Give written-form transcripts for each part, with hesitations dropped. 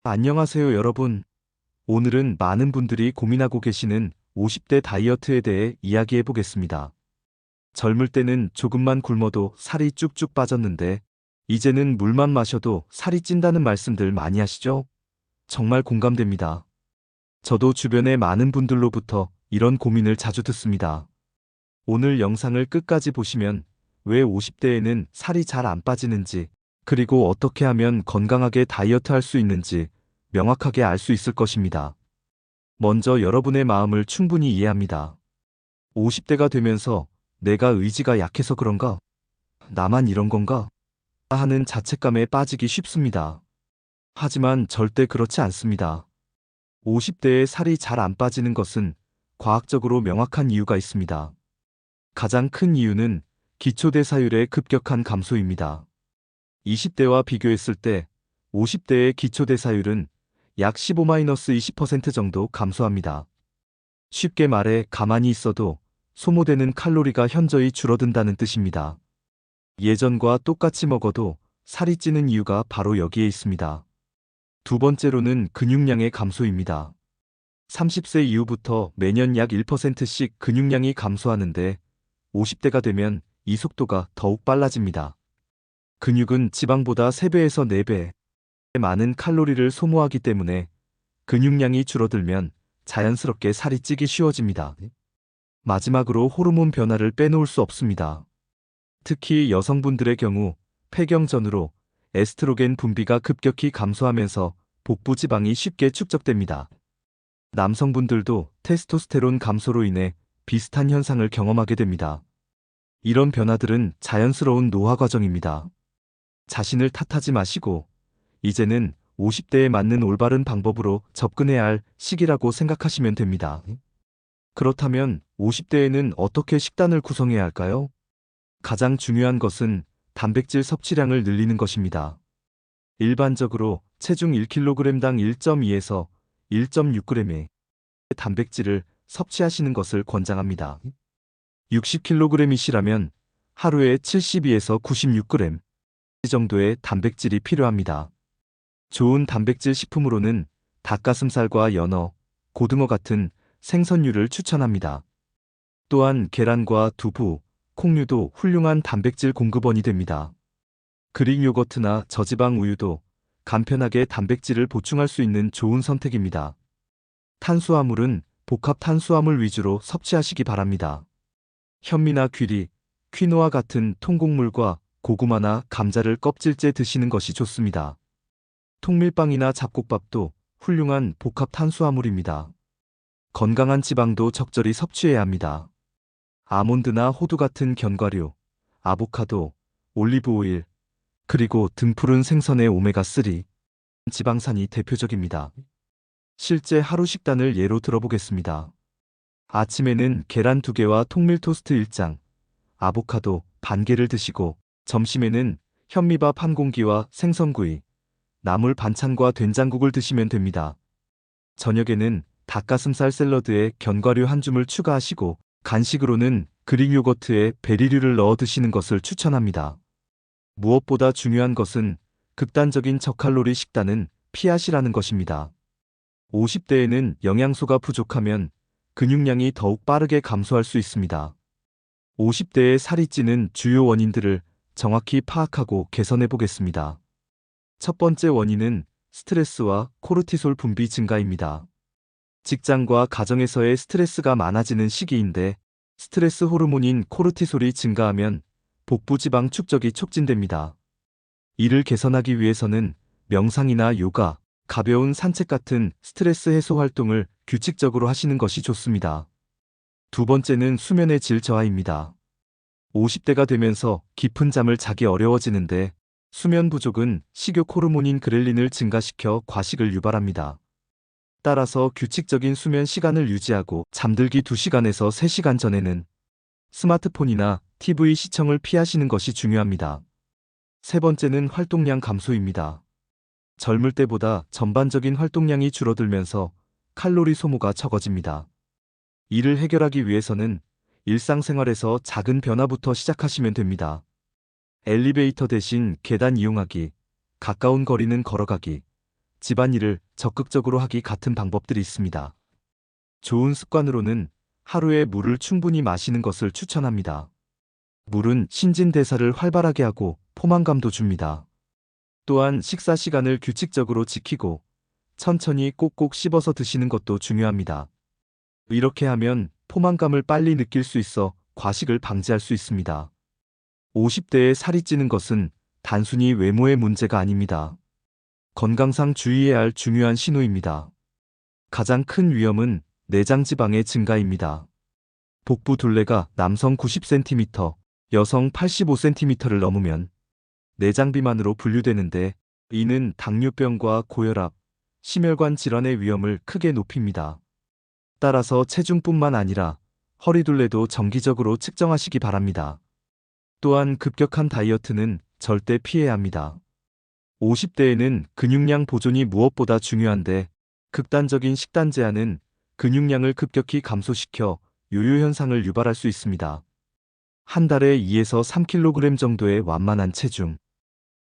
안녕하세요, 여러분. 오늘은 많은 분들이 고민하고 계시는 50대 다이어트에 대해 이야기해 보겠습니다. 젊을 때는 조금만 굶어도 살이 쭉쭉 빠졌는데, 이제는 물만 마셔도 살이 찐다는 말씀들 많이 하시죠? 정말 공감됩니다. 저도 주변의 많은 분들로부터 이런 고민을 자주 듣습니다. 오늘 영상을 끝까지 보시면 왜 50대에는 살이 잘 안 빠지는지, 그리고 어떻게 하면 건강하게 다이어트 할 수 있는지 명확하게 알 수 있을 것입니다. 먼저 여러분의 마음을 충분히 이해합니다. 50대가 되면서 내가 의지가 약해서 그런가? 나만 이런 건가? 하는 자책감에 빠지기 쉽습니다. 하지만 절대 그렇지 않습니다. 50대에 살이 잘 안 빠지는 것은 과학적으로 명확한 이유가 있습니다. 가장 큰 이유는 기초대사율의 급격한 감소입니다. 20대와 비교했을 때 50대의 기초대사율은 약 15-20% 정도 감소합니다. 쉽게 말해 가만히 있어도 소모되는 칼로리가 현저히 줄어든다는 뜻입니다. 예전과 똑같이 먹어도 살이 찌는 이유가 바로 여기에 있습니다. 두 번째로는 근육량의 감소입니다. 30세 이후부터 매년 약 1%씩 근육량이 감소하는데 50대가 되면 이 속도가 더욱 빨라집니다. 근육은 지방보다 3배에서 4배 많은 칼로리를 소모하기 때문에 근육량이 줄어들면 자연스럽게 살이 찌기 쉬워집니다. 마지막으로 호르몬 변화를 빼놓을 수 없습니다. 특히 여성분들의 경우 폐경 전후로 에스트로겐 분비가 급격히 감소하면서 복부 지방이 쉽게 축적됩니다. 남성분들도 테스토스테론 감소로 인해 비슷한 현상을 경험하게 됩니다. 이런 변화들은 자연스러운 노화 과정입니다. 자신을 탓하지 마시고 이제는 50대에 맞는 올바른 방법으로 접근해야 할 시기라고 생각하시면 됩니다. 그렇다면 50대에는 어떻게 식단을 구성해야 할까요? 가장 중요한 것은 단백질 섭취량을 늘리는 것입니다. 일반적으로 체중 1kg당 1.2에서 1.6g의 단백질을 섭취하시는 것을 권장합니다. 60kg이시라면 하루에 72에서 96g 정도의 단백질이 필요합니다. 좋은 단백질 식품으로는 닭가슴살과 연어, 고등어 같은 생선류를 추천합니다. 또한 계란과 두부, 콩류도 훌륭한 단백질 공급원이 됩니다. 그릭 요거트나 저지방 우유도 간편하게 단백질을 보충할 수 있는 좋은 선택입니다. 탄수화물은 복합 탄수화물 위주로 섭취하시기 바랍니다. 현미나 귀리, 퀴노아 같은 통곡물과 고구마나 감자를 껍질째 드시는 것이 좋습니다. 통밀빵이나 잡곡밥도 훌륭한 복합 탄수화물입니다. 건강한 지방도 적절히 섭취해야 합니다. 아몬드나 호두 같은 견과류, 아보카도, 올리브 오일, 그리고 등푸른 생선의 오메가3 지방산이 대표적입니다. 실제 하루 식단을 예로 들어보겠습니다. 아침에는 계란 2개와 통밀 토스트 1장, 아보카도 반 개를 드시고 점심에는 현미밥 1공기와 생선구이, 나물 반찬과 된장국을 드시면 됩니다. 저녁에는 닭가슴살 샐러드에 견과류 한 줌을 추가하시고 간식으로는 그릭 요거트에 베리류를 넣어 드시는 것을 추천합니다. 무엇보다 중요한 것은 극단적인 저칼로리 식단은 피하시라는 것입니다. 50대에는 영양소가 부족하면 근육량이 더욱 빠르게 감소할 수 있습니다. 50대에 살이 찌는 주요 원인들을 정확히 파악하고 개선해 보겠습니다. 첫 번째 원인은 스트레스와 코르티솔 분비 증가입니다. 직장과 가정에서의 스트레스가 많아지는 시기인데 스트레스 호르몬인 코르티솔이 증가하면 복부 지방 축적이 촉진됩니다. 이를 개선하기 위해서는 명상이나 요가, 가벼운 산책 같은 스트레스 해소 활동을 규칙적으로 하시는 것이 좋습니다. 두 번째는 수면의 질 저하입니다. 50대가 되면서 깊은 잠을 자기 어려워지는데 수면 부족은 식욕 호르몬인 그렐린을 증가시켜 과식을 유발합니다. 따라서 규칙적인 수면 시간을 유지하고 잠들기 2시간에서 3시간 전에는 스마트폰이나 TV 시청을 피하시는 것이 중요합니다. 세 번째는 활동량 감소입니다. 젊을 때보다 전반적인 활동량이 줄어들면서 칼로리 소모가 적어집니다. 이를 해결하기 위해서는 일상생활에서 작은 변화부터 시작하시면 됩니다. 엘리베이터 대신 계단 이용하기, 가까운 거리는 걸어가기, 집안일을 적극적으로 하기 같은 방법들이 있습니다. 좋은 습관으로는 하루에 물을 충분히 마시는 것을 추천합니다. 물은 신진대사를 활발하게 하고 포만감도 줍니다. 또한 식사 시간을 규칙적으로 지키고 천천히 꼭꼭 씹어서 드시는 것도 중요합니다. 이렇게 하면 포만감을 빨리 느낄 수 있어 과식을 방지할 수 있습니다. 50대에 살이 찌는 것은 단순히 외모의 문제가 아닙니다. 건강상 주의해야 할 중요한 신호입니다. 가장 큰 위험은 내장 지방의 증가입니다. 복부 둘레가 남성 90cm, 여성 85cm를 넘으면 내장 비만으로 분류되는데, 이는 당뇨병과 고혈압, 심혈관 질환의 위험을 크게 높입니다. 따라서 체중뿐만 아니라 허리 둘레도 정기적으로 측정하시기 바랍니다. 또한 급격한 다이어트는 절대 피해야 합니다. 50대에는 근육량 보존이 무엇보다 중요한데, 극단적인 식단 제한은 근육량을 급격히 감소시켜 요요 현상을 유발할 수 있습니다. 한 달에 2에서 3kg 정도의 완만한 체중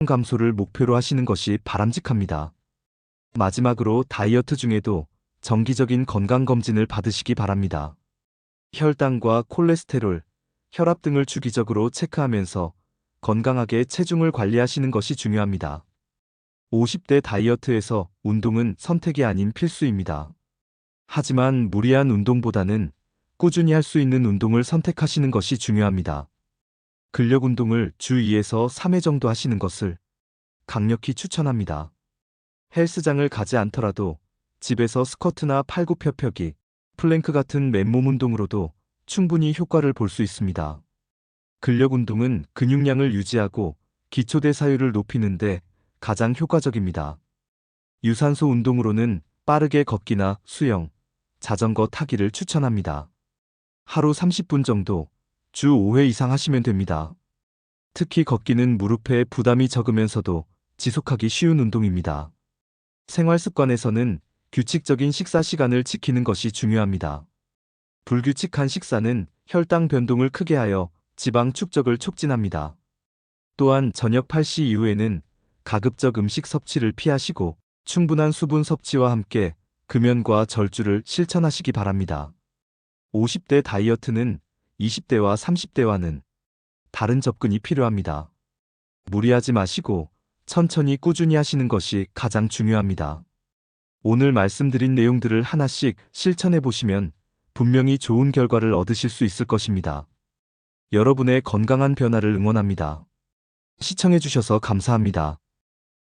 감소를 목표로 하시는 것이 바람직합니다. 마지막으로 다이어트 중에도 정기적인 건강검진을 받으시기 바랍니다. 혈당과 콜레스테롤, 혈압 등을 주기적으로 체크하면서 건강하게 체중을 관리하시는 것이 중요합니다. 50대 다이어트에서 운동은 선택이 아닌 필수입니다. 하지만 무리한 운동보다는 꾸준히 할 수 있는 운동을 선택하시는 것이 중요합니다. 근력 운동을 주 2에서 3회 정도 하시는 것을 강력히 추천합니다. 헬스장을 가지 않더라도 집에서 스쿼트나 팔굽혀펴기, 플랭크 같은 맨몸 운동으로도 충분히 효과를 볼 수 있습니다. 근력 운동은 근육량을 유지하고 기초대사율을 높이는데 가장 효과적입니다. 유산소 운동으로는 빠르게 걷기나 수영, 자전거 타기를 추천합니다. 하루 30분 정도, 주 5회 이상 하시면 됩니다. 특히 걷기는 무릎에 부담이 적으면서도 지속하기 쉬운 운동입니다. 생활 습관에서는 규칙적인 식사 시간을 지키는 것이 중요합니다. 불규칙한 식사는 혈당 변동을 크게 하여 지방 축적을 촉진합니다. 또한 저녁 8시 이후에는 가급적 음식 섭취를 피하시고 충분한 수분 섭취와 함께 금연과 절주를 실천하시기 바랍니다. 50대 다이어트는 20대와 30대와는 다른 접근이 필요합니다. 무리하지 마시고 천천히 꾸준히 하시는 것이 가장 중요합니다. 오늘 말씀드린 내용들을 하나씩 실천해 보시면 분명히 좋은 결과를 얻으실 수 있을 것입니다. 여러분의 건강한 변화를 응원합니다. 시청해 주셔서 감사합니다.